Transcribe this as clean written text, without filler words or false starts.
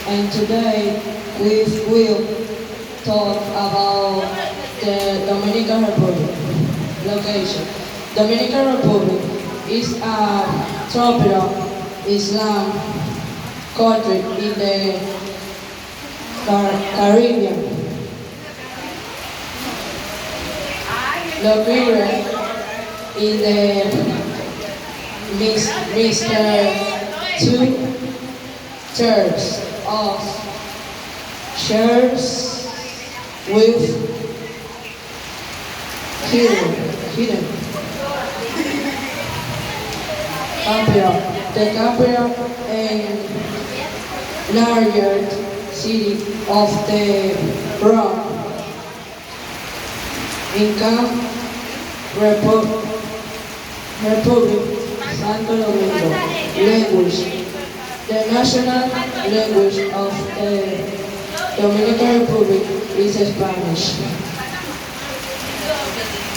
and today we will talk about the Dominican Republic location. Dominican Republic is a tropical Islam country in the Caribbean, located in the Mr. Two-thirds of shares with hidden capital. The capital and largest city of the world, Inca Republic, Santo Domingo. Language. The national language of the Dominican Republic is Spanish.